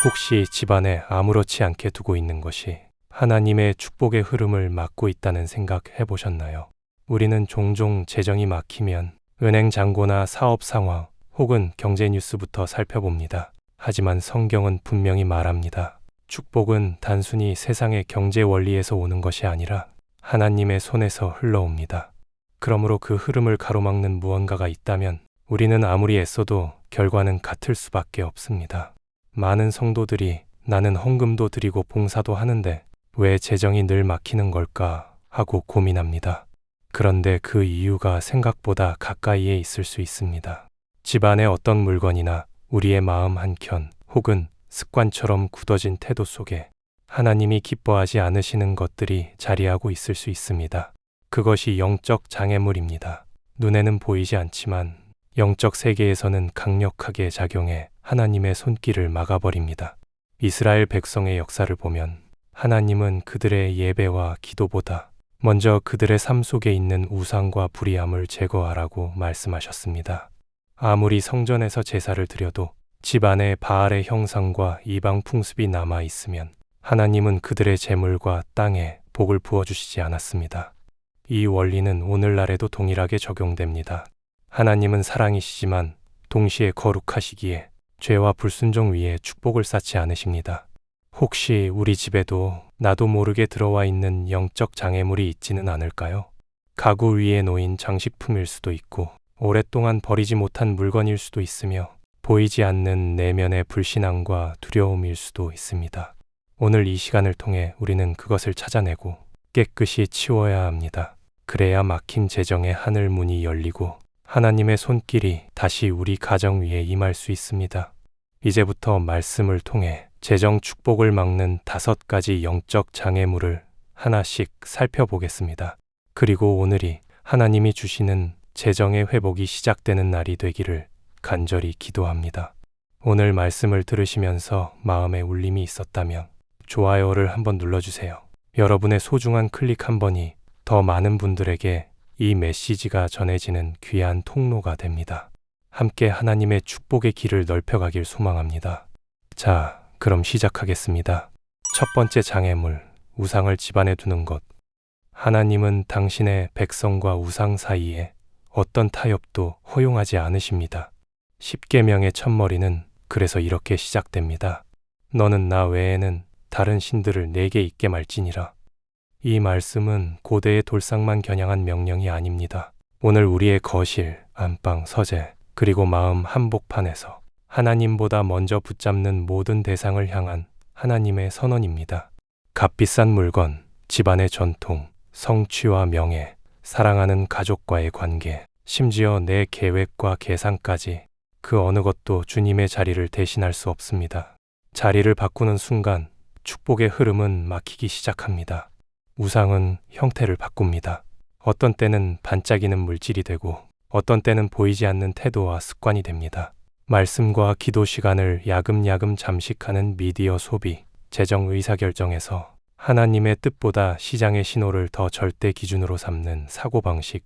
혹시 집안에 아무렇지 않게 두고 있는 것이 하나님의 축복의 흐름을 막고 있다는 생각 해보셨나요? 우리는 종종 재정이 막히면 은행 잔고나 사업 상황 혹은 경제 뉴스부터 살펴봅니다. 하지만 성경은 분명히 말합니다. 축복은 단순히 세상의 경제 원리에서 오는 것이 아니라 하나님의 손에서 흘러옵니다. 그러므로 그 흐름을 가로막는 무언가가 있다면 우리는 아무리 애써도 결과는 같을 수밖에 없습니다. 많은 성도들이 나는 헌금도 드리고 봉사도 하는데 왜 재정이 늘 막히는 걸까 하고 고민합니다. 그런데 그 이유가 생각보다 가까이에 있을 수 있습니다. 집안의 어떤 물건이나 우리의 마음 한켠 혹은 습관처럼 굳어진 태도 속에 하나님이 기뻐하지 않으시는 것들이 자리하고 있을 수 있습니다. 그것이 영적 장애물입니다. 눈에는 보이지 않지만 영적 세계에서는 강력하게 작용해 하나님의 손길을 막아버립니다. 이스라엘 백성의 역사를 보면 하나님은 그들의 예배와 기도보다 먼저 그들의 삶 속에 있는 우상과 불의함을 제거하라고 말씀하셨습니다. 아무리 성전에서 제사를 드려도 집안에 바알의 형상과 이방 풍습이 남아 있으면 하나님은 그들의 재물과 땅에 복을 부어주시지 않았습니다. 이 원리는 오늘날에도 동일하게 적용됩니다. 하나님은 사랑이시지만 동시에 거룩하시기에 죄와 불순종 위에 축복을 쌓지 않으십니다. 혹시 우리 집에도 나도 모르게 들어와 있는 영적 장애물이 있지는 않을까요? 가구 위에 놓인 장식품일 수도 있고 오랫동안 버리지 못한 물건일 수도 있으며 보이지 않는 내면의 불신앙과 두려움일 수도 있습니다. 오늘 이 시간을 통해 우리는 그것을 찾아내고 깨끗이 치워야 합니다. 그래야 막힌 재정의 하늘 문이 열리고 하나님의 손길이 다시 우리 가정 위에 임할 수 있습니다. 이제부터 말씀을 통해 재정 축복을 막는 5가지 영적 장애물을 하나씩 살펴보겠습니다. 그리고 오늘이 하나님이 주시는 재정의 회복이 시작되는 날이 되기를 간절히 기도합니다. 오늘 말씀을 들으시면서 마음에 울림이 있었다면 좋아요를 한번 눌러주세요. 여러분의 소중한 클릭 한 번이 더 많은 분들에게 이 메시지가 전해지는 귀한 통로가 됩니다. 함께 하나님의 축복의 길을 넓혀가길 소망합니다. 자, 그럼 시작하겠습니다. 첫 번째 장애물, 우상을 집안에 두는 것. 하나님은 당신의 백성과 우상 사이에 어떤 타협도 허용하지 않으십니다. 십계명의 첫머리는 그래서 이렇게 시작됩니다. 너는 나 외에는 다른 신들을 내게 있게 말지니라. 이 말씀은 고대의 돌상만 겨냥한 명령이 아닙니다. 오늘 우리의 거실, 안방, 서재, 그리고 마음 한복판에서 하나님보다 먼저 붙잡는 모든 대상을 향한 하나님의 선언입니다. 값비싼 물건, 집안의 전통, 성취와 명예, 사랑하는 가족과의 관계, 심지어 내 계획과 계산까지 그 어느 것도 주님의 자리를 대신할 수 없습니다. 자리를 바꾸는 순간 축복의 흐름은 막히기 시작합니다. 우상은 형태를 바꿉니다. 어떤 때는 반짝이는 물질이 되고 어떤 때는 보이지 않는 태도와 습관이 됩니다. 말씀과 기도 시간을 야금야금 잠식하는 미디어 소비, 재정 의사결정에서 하나님의 뜻보다 시장의 신호를 더 절대 기준으로 삼는 사고방식,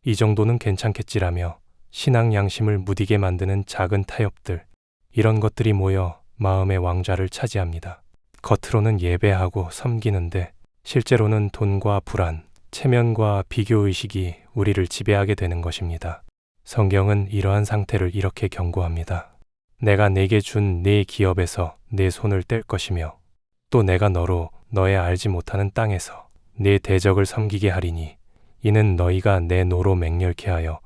이 정도는 괜찮겠지라며 신앙 양심을 무디게 만드는 작은 타협들, 이런 것들이 모여 마음의 왕좌를 차지합니다. 겉으로는 예배하고 섬기는데 실제로는 돈과 불안, 체면과 비교의식이 우리를 지배하게 되는 것입니다. 성경은 이러한 상태를 이렇게 경고합니다. 내가 내게 준 네 기업에서 내 손을 뗄 것이며 또 내가 너로 너의 알지 못하는 땅에서 네 대적을 섬기게 하리니 이는 너희가 내 노로 맹렬케 하여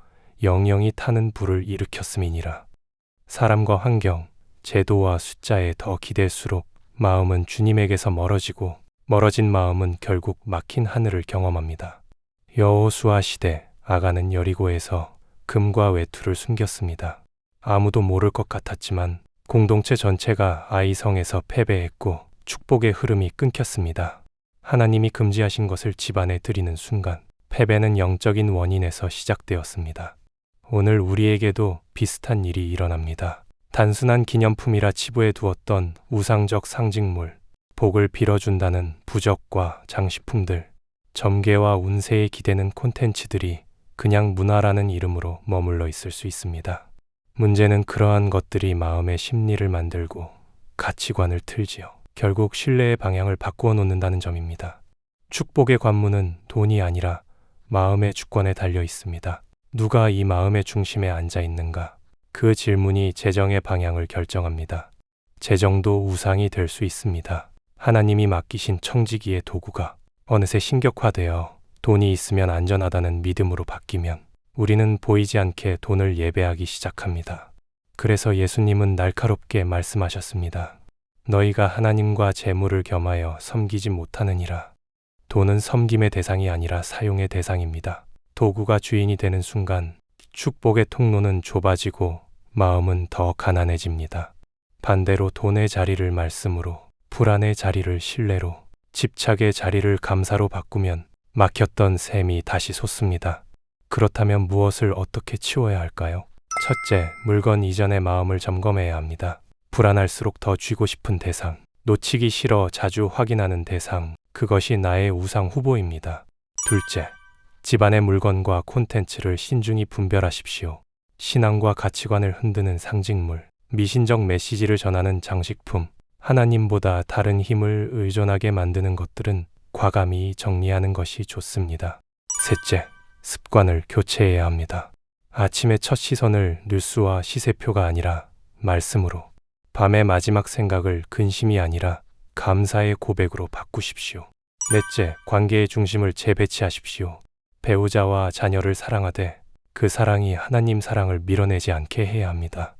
영영이 타는 불을 일으켰음이니라. 사람과 환경, 제도와 숫자에 더 기댈수록 마음은 주님에게서 멀어지고 멀어진 마음은 결국 막힌 하늘을 경험합니다. 여호수아 시대 아간은 여리고에서 금과 외투를 숨겼습니다. 아무도 모를 것 같았지만 공동체 전체가 아이성에서 패배했고 축복의 흐름이 끊겼습니다. 하나님이 금지하신 것을 집안에 드리는 순간 패배는 영적인 원인에서 시작되었습니다. 오늘 우리에게도 비슷한 일이 일어납니다. 단순한 기념품이라 치부해 두었던 우상적 상징물, 복을 빌어준다는 부적과 장식품들, 점괘와 운세에 기대는 콘텐츠들이 그냥 문화라는 이름으로 머물러 있을 수 있습니다. 문제는 그러한 것들이 마음의 심리를 만들고 가치관을 틀지요. 결국 신뢰의 방향을 바꾸어 놓는다는 점입니다. 축복의 관문은 돈이 아니라 마음의 주권에 달려 있습니다. 누가 이 마음의 중심에 앉아 있는가? 그 질문이 재정의 방향을 결정합니다. 재정도 우상이 될 수 있습니다. 하나님이 맡기신 청지기의 도구가 어느새 신격화되어 돈이 있으면 안전하다는 믿음으로 바뀌면 우리는 보이지 않게 돈을 예배하기 시작합니다. 그래서 예수님은 날카롭게 말씀하셨습니다. 너희가 하나님과 재물을 겸하여 섬기지 못하느니라. 돈은 섬김의 대상이 아니라 사용의 대상입니다. 도구가 주인이 되는 순간 축복의 통로는 좁아지고 마음은 더 가난해집니다. 반대로 돈의 자리를 말씀으로, 불안의 자리를 신뢰로, 집착의 자리를 감사로 바꾸면 막혔던 샘이 다시 솟습니다. 그렇다면 무엇을 어떻게 치워야 할까요? 첫째, 물건 이전의 마음을 점검해야 합니다. 불안할수록 더 쥐고 싶은 대상, 놓치기 싫어 자주 확인하는 대상, 그것이 나의 우상 후보입니다. 둘째, 집안의 물건과 콘텐츠를 신중히 분별하십시오. 신앙과 가치관을 흔드는 상징물, 미신적 메시지를 전하는 장식품, 하나님보다 다른 힘을 의존하게 만드는 것들은 과감히 정리하는 것이 좋습니다. 셋째, 습관을 교체해야 합니다. 아침의 첫 시선을 뉴스와 시세표가 아니라 말씀으로, 밤의 마지막 생각을 근심이 아니라 감사의 고백으로 바꾸십시오. 넷째, 관계의 중심을 재배치하십시오. 배우자와 자녀를 사랑하되 그 사랑이 하나님 사랑을 밀어내지 않게 해야 합니다.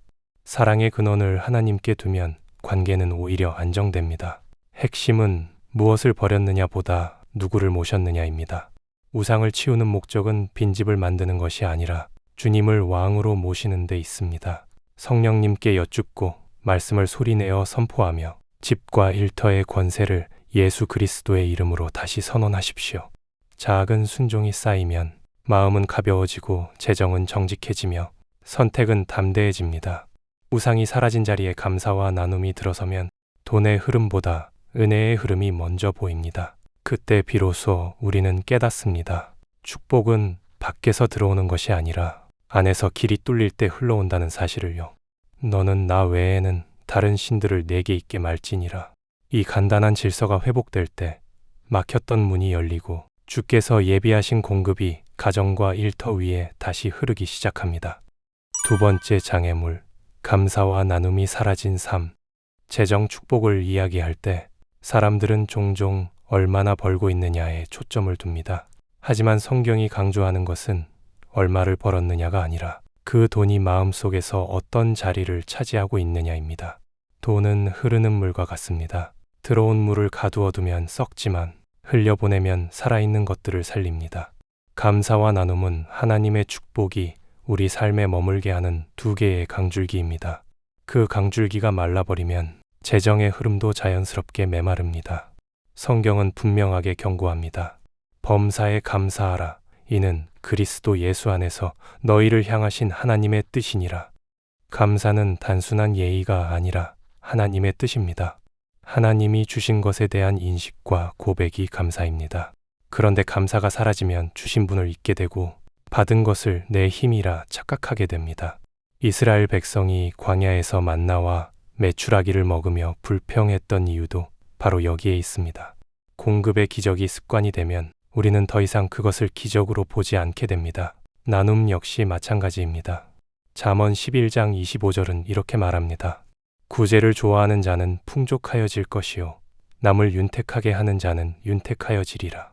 사랑의 근원을 하나님께 두면 관계는 오히려 안정됩니다. 핵심은 무엇을 버렸느냐 보다 누구를 모셨느냐입니다. 우상을 치우는 목적은 빈집을 만드는 것이 아니라 주님을 왕으로 모시는 데 있습니다. 성령님께 여쭙고 말씀을 소리내어 선포하며 집과 일터의 권세를 예수 그리스도의 이름으로 다시 선언하십시오. 작은 순종이 쌓이면 마음은 가벼워지고 재정은 정직해지며 선택은 담대해집니다. 우상이 사라진 자리에 감사와 나눔이 들어서면 돈의 흐름보다 은혜의 흐름이 먼저 보입니다. 그때 비로소 우리는 깨닫습니다. 축복은 밖에서 들어오는 것이 아니라 안에서 길이 뚫릴 때 흘러온다는 사실을요. 너는 나 외에는 다른 신들을 내게 있게 말지니라. 이 간단한 질서가 회복될 때 막혔던 문이 열리고 주께서 예비하신 공급이 가정과 일터 위에 다시 흐르기 시작합니다. 두 번째 장애물, 감사와 나눔이 사라진 삶. 재정 축복을 이야기할 때 사람들은 종종 얼마나 벌고 있느냐에 초점을 둡니다. 하지만 성경이 강조하는 것은 얼마를 벌었느냐가 아니라 그 돈이 마음속에서 어떤 자리를 차지하고 있느냐입니다. 돈은 흐르는 물과 같습니다. 들어온 물을 가두어 두면 썩지만 흘려보내면 살아있는 것들을 살립니다. 감사와 나눔은 하나님의 축복이 우리 삶에 머물게 하는 두 개의 강줄기입니다. 그 강줄기가 말라버리면 재정의 흐름도 자연스럽게 메마릅니다. 성경은 분명하게 경고합니다. 범사에 감사하라. 이는 그리스도 예수 안에서 너희를 향하신 하나님의 뜻이니라. 감사는 단순한 예의가 아니라 하나님의 뜻입니다. 하나님이 주신 것에 대한 인식과 고백이 감사입니다. 그런데 감사가 사라지면 주신 분을 잊게 되고 받은 것을 내 힘이라 착각하게 됩니다. 이스라엘 백성이 광야에서 만나와 메추라기를 먹으며 불평했던 이유도 바로 여기에 있습니다. 공급의 기적이 습관이 되면 우리는 더 이상 그것을 기적으로 보지 않게 됩니다. 나눔 역시 마찬가지입니다. 잠언 11장 25절은 이렇게 말합니다. 구제를 좋아하는 자는 풍족하여질 것이요 남을 윤택하게 하는 자는 윤택하여지리라.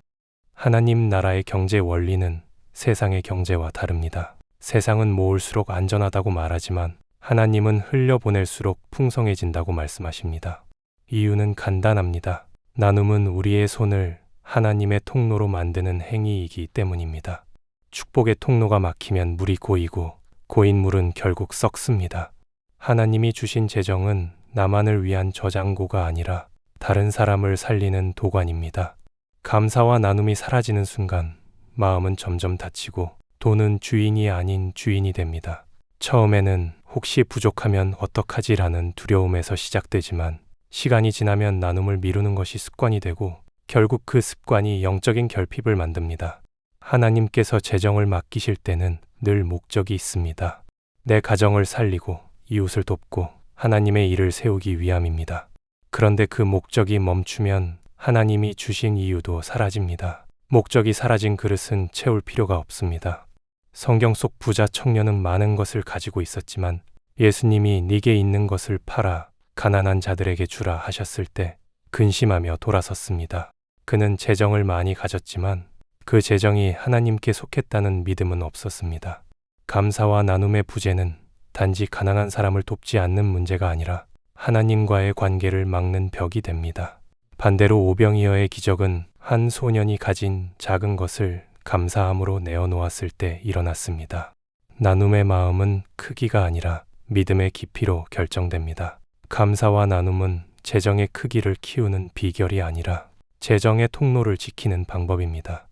하나님 나라의 경제 원리는 세상의 경제와 다릅니다. 세상은 모을수록 안전하다고 말하지만 하나님은 흘려보낼수록 풍성해진다고 말씀하십니다. 이유는 간단합니다. 나눔은 우리의 손을 하나님의 통로로 만드는 행위이기 때문입니다. 축복의 통로가 막히면 물이 고이고 고인 물은 결국 썩습니다. 하나님이 주신 재정은 나만을 위한 저장고가 아니라 다른 사람을 살리는 도관입니다. 감사와 나눔이 사라지는 순간 마음은 점점 닫히고 돈은 주인이 아닌 주인이 됩니다. 처음에는 혹시 부족하면 어떡하지라는 두려움에서 시작되지만 시간이 지나면 나눔을 미루는 것이 습관이 되고 결국 그 습관이 영적인 결핍을 만듭니다. 하나님께서 재정을 맡기실 때는 늘 목적이 있습니다. 내 가정을 살리고 이웃을 돕고 하나님의 일을 세우기 위함입니다. 그런데 그 목적이 멈추면 하나님이 주신 이유도 사라집니다. 목적이 사라진 그릇은 채울 필요가 없습니다. 성경 속 부자 청년은 많은 것을 가지고 있었지만 예수님이 네게 있는 것을 팔아 가난한 자들에게 주라 하셨을 때 근심하며 돌아섰습니다. 그는 재정을 많이 가졌지만 그 재정이 하나님께 속했다는 믿음은 없었습니다. 감사와 나눔의 부재는 단지 가난한 사람을 돕지 않는 문제가 아니라 하나님과의 관계를 막는 벽이 됩니다. 반대로 오병이어의 기적은 한 소년이 가진 작은 것을 감사함으로 내어놓았을 때 일어났습니다. 나눔의 마음은 크기가 아니라 믿음의 깊이로 결정됩니다. 감사와 나눔은 재정의 크기를 키우는 비결이 아니라 재정의 통로를 지키는 방법입니다.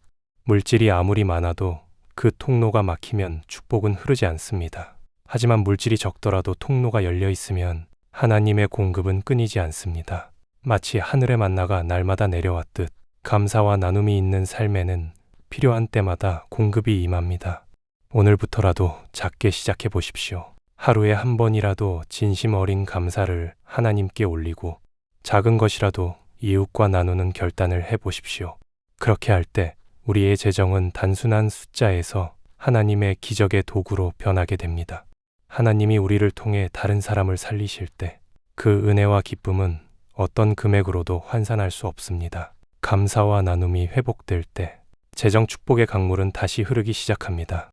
물질이 아무리 많아도 그 통로가 막히면 축복은 흐르지 않습니다. 하지만 물질이 적더라도 통로가 열려 있으면 하나님의 공급은 끊이지 않습니다. 마치 하늘의 만나가 날마다 내려왔듯 감사와 나눔이 있는 삶에는 필요한 때마다 공급이 임합니다. 오늘부터라도 작게 시작해 보십시오. 하루에 한 번이라도 진심 어린 감사를 하나님께 올리고 작은 것이라도 이웃과 나누는 결단을 해 보십시오. 그렇게 할 때 우리의 재정은 단순한 숫자에서 하나님의 기적의 도구로 변하게 됩니다. 하나님이 우리를 통해 다른 사람을 살리실 때 그 은혜와 기쁨은 어떤 금액으로도 환산할 수 없습니다. 감사와 나눔이 회복될 때 재정 축복의 강물은 다시 흐르기 시작합니다.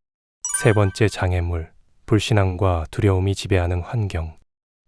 세 번째 장애물, 불신앙과 두려움이 지배하는 환경.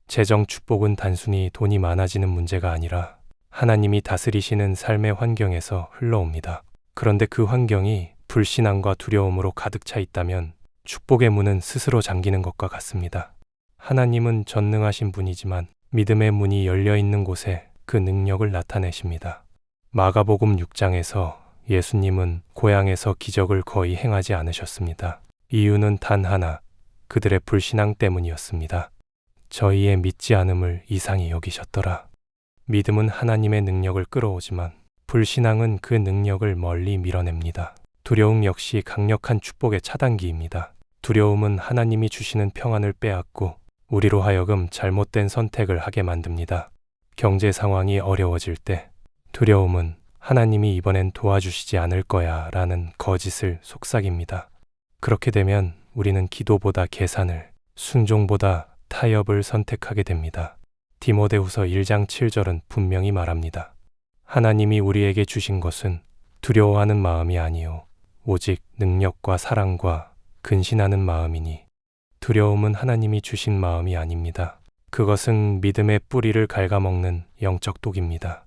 재정 축복은 단순히 돈이 많아지는 문제가 아니라 하나님이 다스리시는 삶의 환경에서 흘러옵니다. 그런데 그 환경이 불신앙과 두려움으로 가득 차 있다면 축복의 문은 스스로 잠기는 것과 같습니다. 하나님은 전능하신 분이지만 믿음의 문이 열려 있는 곳에 그 능력을 나타내십니다. 마가복음 6장에서 예수님은 고향에서 기적을 거의 행하지 않으셨습니다. 이유는 단 하나, 그들의 불신앙 때문이었습니다. 저희의 믿지 않음을 이상히 여기셨더라. 믿음은 하나님의 능력을 끌어오지만 불신앙은 그 능력을 멀리 밀어냅니다. 두려움 역시 강력한 축복의 차단기입니다. 두려움은 하나님이 주시는 평안을 빼앗고 우리로 하여금 잘못된 선택을 하게 만듭니다. 경제 상황이 어려워질 때 두려움은 하나님이 이번엔 도와주시지 않을 거야 라는 거짓을 속삭입니다. 그렇게 되면 우리는 기도보다 계산을, 순종보다 타협을 선택하게 됩니다. 디모데후서 1장 7절은 분명히 말합니다. 하나님이 우리에게 주신 것은 두려워하는 마음이 아니요 오직 능력과 사랑과 근신하는 마음이니 두려움은 하나님이 주신 마음이 아닙니다. 그것은 믿음의 뿌리를 갉아먹는 영적 독입니다.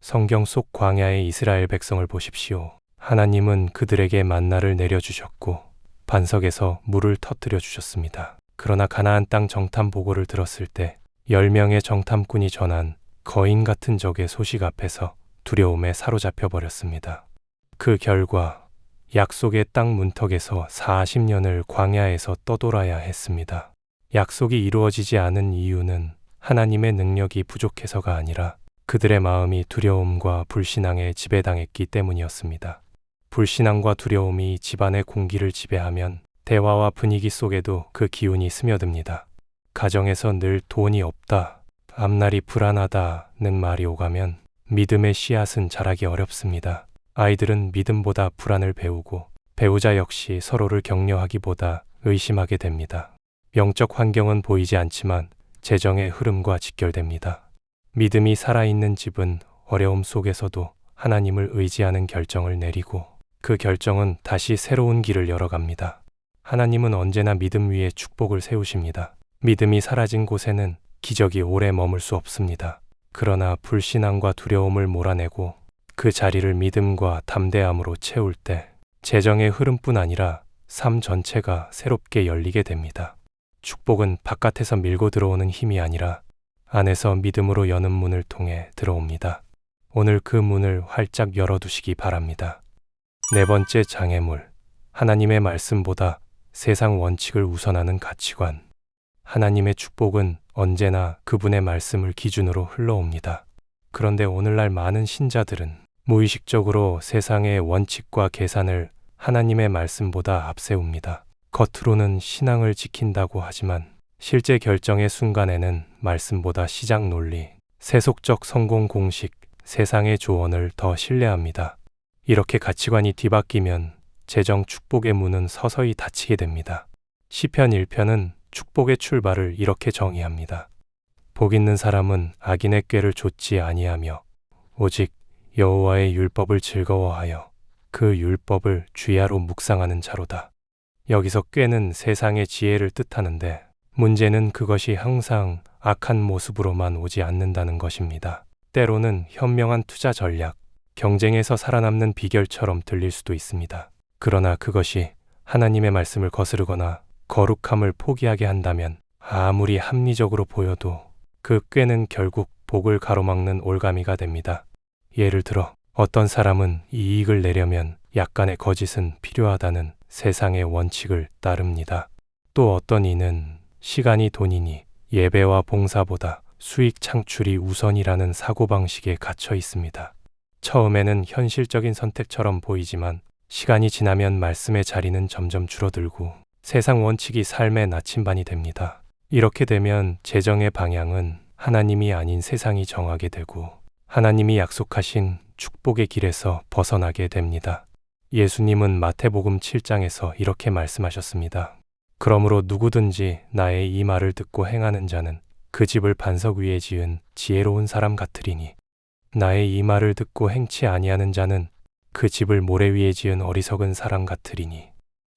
성경 속 광야의 이스라엘 백성을 보십시오. 하나님은 그들에게 만나를 내려주셨고 반석에서 물을 터뜨려 주셨습니다. 그러나 가나안 땅 정탐 보고를 들었을 때 10명의 정탐꾼이 전한 거인 같은 적의 소식 앞에서 두려움에 사로잡혀 버렸습니다. 그 결과 약속의 땅 문턱에서 40년을 광야에서 떠돌아야 했습니다. 약속이 이루어지지 않은 이유는 하나님의 능력이 부족해서가 아니라 그들의 마음이 두려움과 불신앙에 지배당했기 때문이었습니다. 불신앙과 두려움이 집안의 공기를 지배하면 대화와 분위기 속에도 그 기운이 스며듭니다. 가정에서 늘 돈이 없다, 앞날이 불안하다는 말이 오가면 믿음의 씨앗은 자라기 어렵습니다. 아이들은 믿음보다 불안을 배우고 배우자 역시 서로를 격려하기보다 의심하게 됩니다. 영적 환경은 보이지 않지만 재정의 흐름과 직결됩니다. 믿음이 살아있는 집은 어려움 속에서도 하나님을 의지하는 결정을 내리고 그 결정은 다시 새로운 길을 열어갑니다. 하나님은 언제나 믿음 위에 축복을 세우십니다. 믿음이 사라진 곳에는 기적이 오래 머물 수 없습니다. 그러나 불신앙과 두려움을 몰아내고 그 자리를 믿음과 담대함으로 채울 때 재정의 흐름뿐 아니라 삶 전체가 새롭게 열리게 됩니다. 축복은 바깥에서 밀고 들어오는 힘이 아니라 안에서 믿음으로 여는 문을 통해 들어옵니다. 오늘 그 문을 활짝 열어두시기 바랍니다. 네 번째 장애물, 하나님의 말씀보다 세상 원칙을 우선하는 가치관. 하나님의 축복은 언제나 그분의 말씀을 기준으로 흘러옵니다. 그런데 오늘날 많은 신자들은 무의식적으로 세상의 원칙과 계산을 하나님의 말씀보다 앞세웁니다. 겉으로는 신앙을 지킨다고 하지만 실제 결정의 순간에는 말씀보다 시장 논리, 세속적 성공 공식, 세상의 조언을 더 신뢰합니다. 이렇게 가치관이 뒤바뀌면 재정 축복의 문은 서서히 닫히게 됩니다. 시편 1편은 축복의 출발을 이렇게 정의합니다. 복 있는 사람은 악인의 꾀를 좇지 아니하며 오직 여호와의 율법을 즐거워하여 그 율법을 주야로 묵상하는 자로다. 여기서 꾀는 세상의 지혜를 뜻하는데 문제는 그것이 항상 악한 모습으로만 오지 않는다는 것입니다. 때로는 현명한 투자 전략, 경쟁에서 살아남는 비결처럼 들릴 수도 있습니다. 그러나 그것이 하나님의 말씀을 거스르거나 거룩함을 포기하게 한다면 아무리 합리적으로 보여도 그 꾀는 결국 복을 가로막는 올가미가 됩니다. 예를 들어 어떤 사람은 이익을 내려면 약간의 거짓은 필요하다는 세상의 원칙을 따릅니다. 또 어떤 이는 시간이 돈이니 예배와 봉사보다 수익 창출이 우선이라는 사고방식에 갇혀 있습니다. 처음에는 현실적인 선택처럼 보이지만 시간이 지나면 말씀의 자리는 점점 줄어들고 세상 원칙이 삶의 나침반이 됩니다. 이렇게 되면 재정의 방향은 하나님이 아닌 세상이 정하게 되고 하나님이 약속하신 축복의 길에서 벗어나게 됩니다. 예수님은 마태복음 7장에서 이렇게 말씀하셨습니다. 그러므로 누구든지 나의 이 말을 듣고 행하는 자는 그 집을 반석 위에 지은 지혜로운 사람 같으리니 나의 이 말을 듣고 행치 아니하는 자는 그 집을 모래 위에 지은 어리석은 사람 같으리니.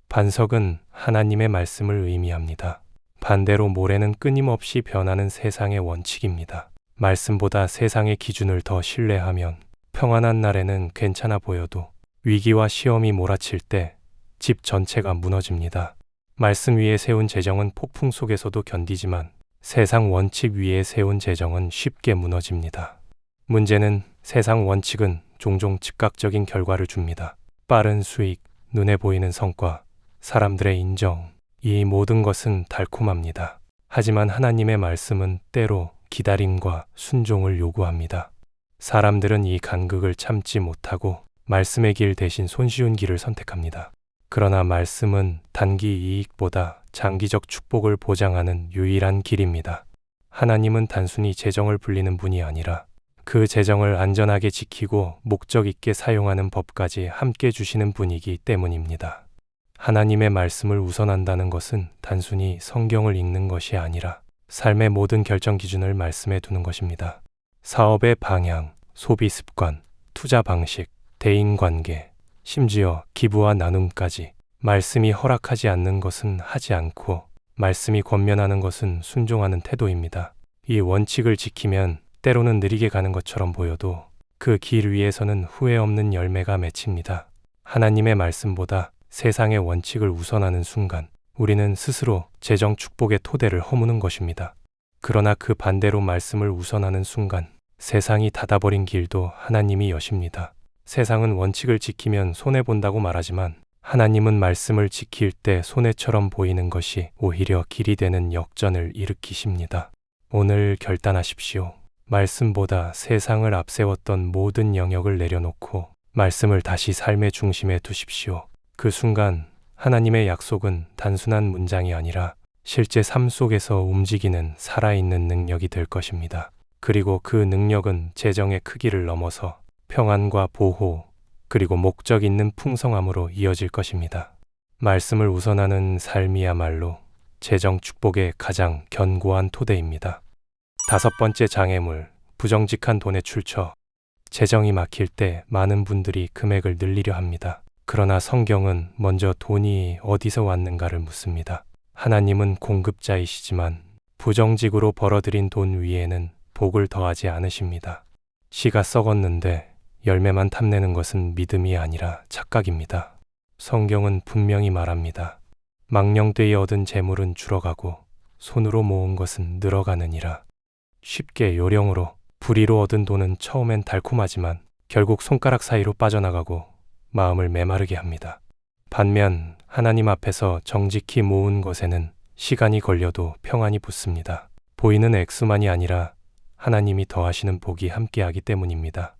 반석은 하나님의 말씀을 의미합니다. 반대로 모래는 끊임없이 변하는 세상의 원칙입니다. 말씀보다 세상의 기준을 더 신뢰하면 평안한 날에는 괜찮아 보여도 위기와 시험이 몰아칠 때 집 전체가 무너집니다. 말씀 위에 세운 재정은 폭풍 속에서도 견디지만 세상 원칙 위에 세운 재정은 쉽게 무너집니다. 문제는 세상 원칙은 종종 즉각적인 결과를 줍니다. 빠른 수익, 눈에 보이는 성과, 사람들의 인정, 이 모든 것은 달콤합니다. 하지만 하나님의 말씀은 때로 기다림과 순종을 요구합니다. 사람들은 이 간극을 참지 못하고 말씀의 길 대신 손쉬운 길을 선택합니다. 그러나 말씀은 단기 이익보다 장기적 축복을 보장하는 유일한 길입니다. 하나님은 단순히 재정을 불리는 분이 아니라 그 재정을 안전하게 지키고 목적 있게 사용하는 법까지 함께 주시는 분이기 때문입니다. 하나님의 말씀을 우선한다는 것은 단순히 성경을 읽는 것이 아니라 삶의 모든 결정 기준을 말씀에 두는 것입니다. 사업의 방향, 소비 습관, 투자 방식, 대인관계, 심지어 기부와 나눔까지 말씀이 허락하지 않는 것은 하지 않고 말씀이 권면하는 것은 순종하는 태도입니다. 이 원칙을 지키면 때로는 느리게 가는 것처럼 보여도 그 길 위에서는 후회 없는 열매가 맺힙니다. 하나님의 말씀보다 세상의 원칙을 우선하는 순간 우리는 스스로 재정 축복의 토대를 허무는 것입니다. 그러나 그 반대로 말씀을 우선하는 순간 세상이 닫아버린 길도 하나님이 여십니다. 세상은 원칙을 지키면 손해본다고 말하지만 하나님은 말씀을 지킬 때 손해처럼 보이는 것이 오히려 길이 되는 역전을 일으키십니다. 오늘 결단하십시오. 말씀보다 세상을 앞세웠던 모든 영역을 내려놓고 말씀을 다시 삶의 중심에 두십시오. 그 순간 하나님의 약속은 단순한 문장이 아니라 실제 삶 속에서 움직이는 살아있는 능력이 될 것입니다. 그리고 그 능력은 재정의 크기를 넘어서 평안과 보호, 그리고 목적 있는 풍성함으로 이어질 것입니다. 말씀을 우선하는 삶이야말로 재정 축복의 가장 견고한 토대입니다. 5번째 장애물, 부정직한 돈의 출처. 재정이 막힐 때 많은 분들이 금액을 늘리려 합니다. 그러나 성경은 먼저 돈이 어디서 왔는가를 묻습니다. 하나님은 공급자이시지만 부정직으로 벌어들인 돈 위에는 복을 더하지 않으십니다. 씨가 썩었는데 열매만 탐내는 것은 믿음이 아니라 착각입니다. 성경은 분명히 말합니다. 망령되이 얻은 재물은 줄어가고 손으로 모은 것은 늘어가느니라. 쉽게 요령으로 불의로 얻은 돈은 처음엔 달콤하지만 결국 손가락 사이로 빠져나가고 마음을 메마르게 합니다. 반면 하나님 앞에서 정직히 모은 것에는 시간이 걸려도 평안이 붙습니다. 보이는 액수만이 아니라 하나님이 더하시는 복이 함께하기 때문입니다.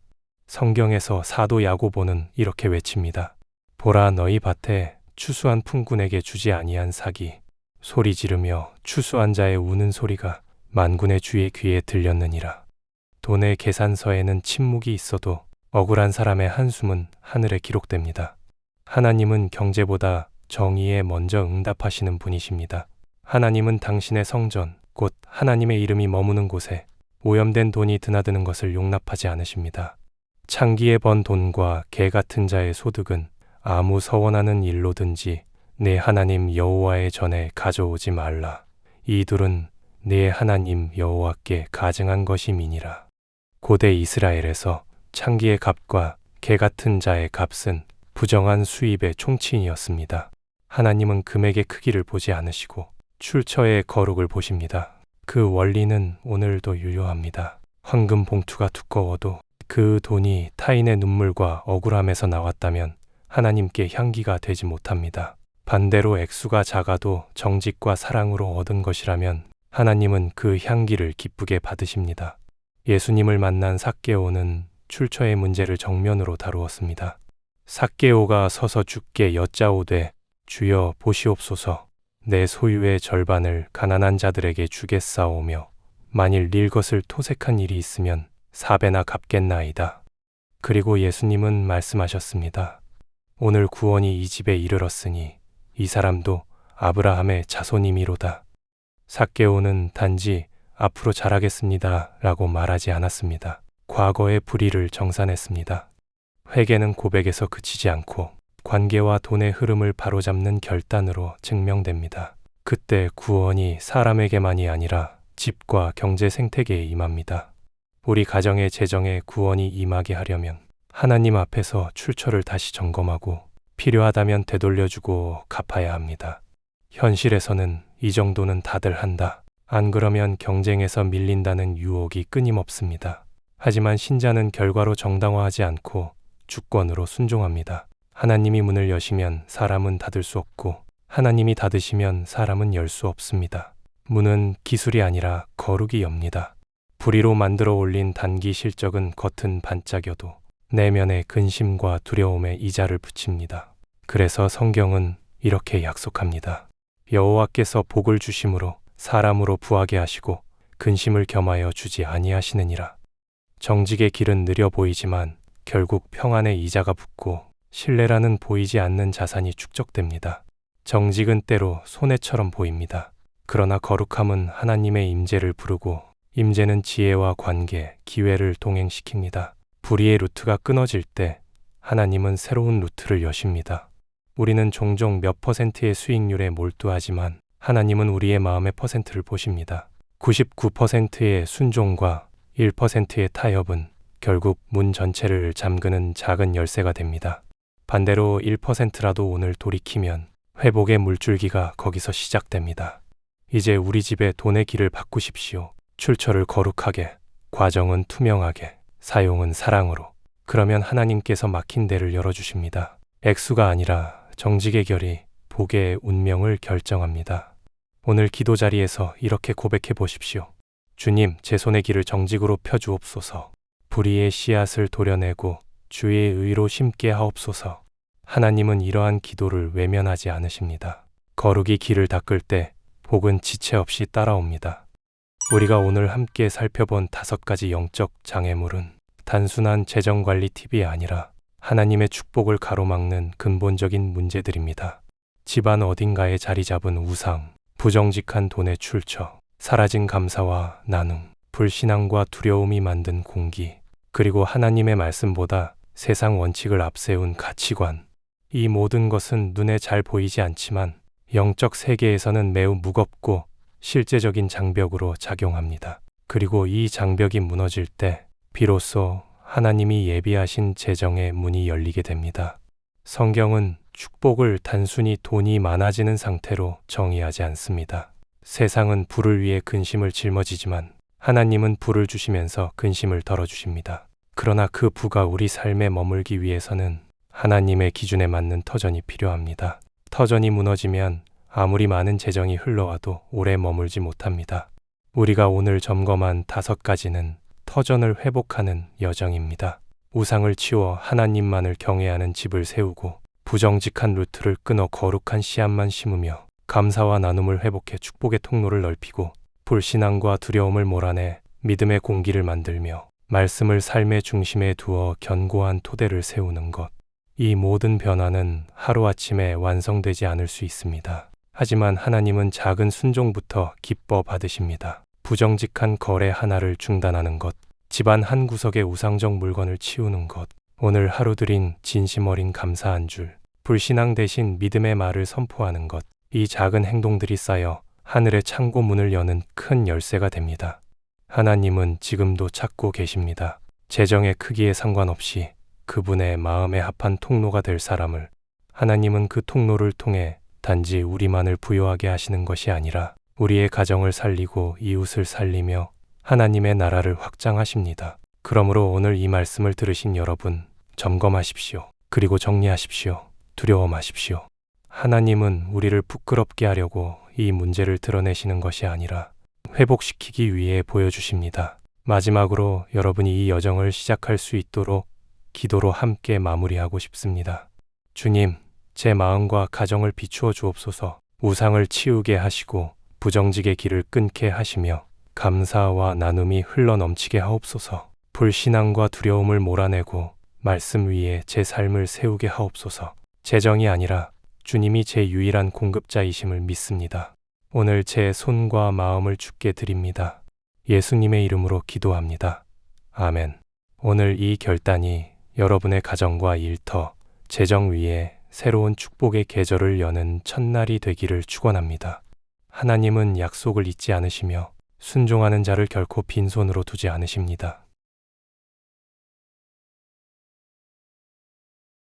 성경에서 사도 야고보는 이렇게 외칩니다. 보라, 너희 밭에 추수한 품꾼에게 주지 아니한 삭이 소리 지르며 추수한 자의 우는 소리가 만군의 주의 귀에 들렸느니라. 돈의 계산서에는 침묵이 있어도 억울한 사람의 한숨은 하늘에 기록됩니다. 하나님은 경제보다 정의에 먼저 응답하시는 분이십니다. 하나님은 당신의 성전, 곧 하나님의 이름이 머무는 곳에 오염된 돈이 드나드는 것을 용납하지 않으십니다. 창기에 번 돈과 개 같은 자의 소득은 아무 서원하는 일로든지 내 하나님 여호와의 전에 가져오지 말라. 이 둘은 내 하나님 여호와께 가증한 것임이니라. 고대 이스라엘에서 창기의 값과 개 같은 자의 값은 부정한 수입의 총칭이었습니다. 하나님은 금액의 크기를 보지 않으시고 출처의 거룩을 보십니다. 그 원리는 오늘도 유효합니다. 황금 봉투가 두꺼워도 그 돈이 타인의 눈물과 억울함에서 나왔다면 하나님께 향기가 되지 못합니다. 반대로 액수가 작아도 정직과 사랑으로 얻은 것이라면 하나님은 그 향기를 기쁘게 받으십니다. 예수님을 만난 삭개오는 출처의 문제를 정면으로 다루었습니다. 삭개오가 서서 주께 여짜오되 주여 보시옵소서. 내 소유의 절반을 가난한 자들에게 주겠사오며 만일 닐 것을 토색한 일이 있으면 4배나 갚겠나이다. 그리고 예수님은 말씀하셨습니다. 오늘 구원이 이 집에 이르렀으니 이 사람도 아브라함의 자손이미로다. 삭개오는 단지 앞으로 잘하겠습니다 라고 말하지 않았습니다. 과거의 불의를 정산했습니다. 회개는 고백에서 그치지 않고 관계와 돈의 흐름을 바로잡는 결단으로 증명됩니다. 그때 구원이 사람에게만이 아니라 집과 경제 생태계에 임합니다. 우리 가정의 재정에 구원이 임하게 하려면 하나님 앞에서 출처를 다시 점검하고 필요하다면 되돌려주고 갚아야 합니다. 현실에서는 이 정도는 다들 한다. 안 그러면 경쟁에서 밀린다는 유혹이 끊임없습니다. 하지만 신자는 결과로 정당화하지 않고 주권으로 순종합니다. 하나님이 문을 여시면 사람은 닫을 수 없고 하나님이 닫으시면 사람은 열 수 없습니다. 문은 기술이 아니라 거룩이 엽니다. 불의로 만들어 올린 단기 실적은 겉은 반짝여도 내면의 근심과 두려움에 이자를 붙입니다. 그래서 성경은 이렇게 약속합니다. 여호와께서 복을 주심으로 사람으로 부하게 하시고 근심을 겸하여 주지 아니하시느니라. 정직의 길은 느려 보이지만 결국 평안에 이자가 붙고 신뢰라는 보이지 않는 자산이 축적됩니다. 정직은 때로 손해처럼 보입니다. 그러나 거룩함은 하나님의 임재를 부르고 임재는 지혜와 관계, 기회를 동행시킵니다. 불의의 루트가 끊어질 때 하나님은 새로운 루트를 여십니다. 우리는 종종 몇 퍼센트의 수익률에 몰두하지만 하나님은 우리의 마음의 퍼센트를 보십니다. 99%의 순종과 1%의 타협은 결국 문 전체를 잠그는 작은 열쇠가 됩니다. 반대로 1%라도 오늘 돌이키면 회복의 물줄기가 거기서 시작됩니다. 이제 우리 집에 돈의 길을 바꾸십시오. 출처를 거룩하게, 과정은 투명하게, 사용은 사랑으로. 그러면 하나님께서 막힌 데를 열어주십니다. 액수가 아니라 정직의 결이 복의 운명을 결정합니다. 오늘 기도 자리에서 이렇게 고백해 보십시오. 주님, 제 손의 길을 정직으로 펴주옵소서. 불의의 씨앗을 도려내고 주의 의로 심게 하옵소서. 하나님은 이러한 기도를 외면하지 않으십니다. 거룩이 길을 닦을 때 복은 지체 없이 따라옵니다. 우리가 오늘 함께 살펴본 5가지 영적 장애물은 단순한 재정관리 팁이 아니라 하나님의 축복을 가로막는 근본적인 문제들입니다. 집안 어딘가에 자리 잡은 우상, 부정직한 돈의 출처, 사라진 감사와 나눔, 불신앙과 두려움이 만든 공기, 그리고 하나님의 말씀보다 세상 원칙을 앞세운 가치관. 이 모든 것은 눈에 잘 보이지 않지만 영적 세계에서는 매우 무겁고 실제적인 장벽으로 작용합니다. 그리고 이 장벽이 무너질 때 비로소 하나님이 예비하신 재정의 문이 열리게 됩니다. 성경은 축복을 단순히 돈이 많아지는 상태로 정의하지 않습니다. 세상은 불을 위해 근심을 짊어지지만 하나님은 불을 주시면서 근심을 덜어주십니다. 그러나 그 부가 우리 삶에 머물기 위해서는 하나님의 기준에 맞는 터전이 필요합니다. 터전이 무너지면 아무리 많은 재정이 흘러와도 오래 머물지 못합니다. 우리가 오늘 점검한 5가지는 터전을 회복하는 여정입니다. 우상을 치워 하나님만을 경외하는 집을 세우고 부정직한 루트를 끊어 거룩한 씨앗만 심으며 감사와 나눔을 회복해 축복의 통로를 넓히고 불신앙과 두려움을 몰아내 믿음의 공기를 만들며 말씀을 삶의 중심에 두어 견고한 토대를 세우는 것. 이 모든 변화는 하루아침에 완성되지 않을 수 있습니다. 하지만 하나님은 작은 순종부터 기뻐 받으십니다. 부정직한 거래 하나를 중단하는 것, 집안 한 구석의 우상적 물건을 치우는 것, 오늘 하루 드린 진심 어린 감사 한 줄, 불신앙 대신 믿음의 말을 선포하는 것, 이 작은 행동들이 쌓여 하늘의 창고 문을 여는 큰 열쇠가 됩니다. 하나님은 지금도 찾고 계십니다. 재정의 크기에 상관없이 그분의 마음에 합한 통로가 될 사람을. 하나님은 그 통로를 통해 단지 우리만을 부유하게 하시는 것이 아니라 우리의 가정을 살리고 이웃을 살리며 하나님의 나라를 확장하십니다. 그러므로 오늘 이 말씀을 들으신 여러분, 점검하십시오. 그리고 정리하십시오. 두려워 마십시오. 하나님은 우리를 부끄럽게 하려고 이 문제를 드러내시는 것이 아니라 회복시키기 위해 보여주십니다. 마지막으로 여러분이 이 여정을 시작할 수 있도록 기도로 함께 마무리하고 싶습니다. 주님, 제 마음과 가정을 비추어 주옵소서. 우상을 치우게 하시고 부정직의 길을 끊게 하시며 감사와 나눔이 흘러넘치게 하옵소서. 불신앙과 두려움을 몰아내고 말씀 위에 제 삶을 세우게 하옵소서. 재정이 아니라 주님이 제 유일한 공급자이심을 믿습니다. 오늘 제 손과 마음을 주께 드립니다. 예수님의 이름으로 기도합니다. 아멘. 오늘 이 결단이 여러분의 가정과 일터, 재정 위에 새로운 축복의 계절을 여는 첫날이 되기를 축원합니다. 하나님은 약속을 잊지 않으시며 순종하는 자를 결코 빈손으로 두지 않으십니다.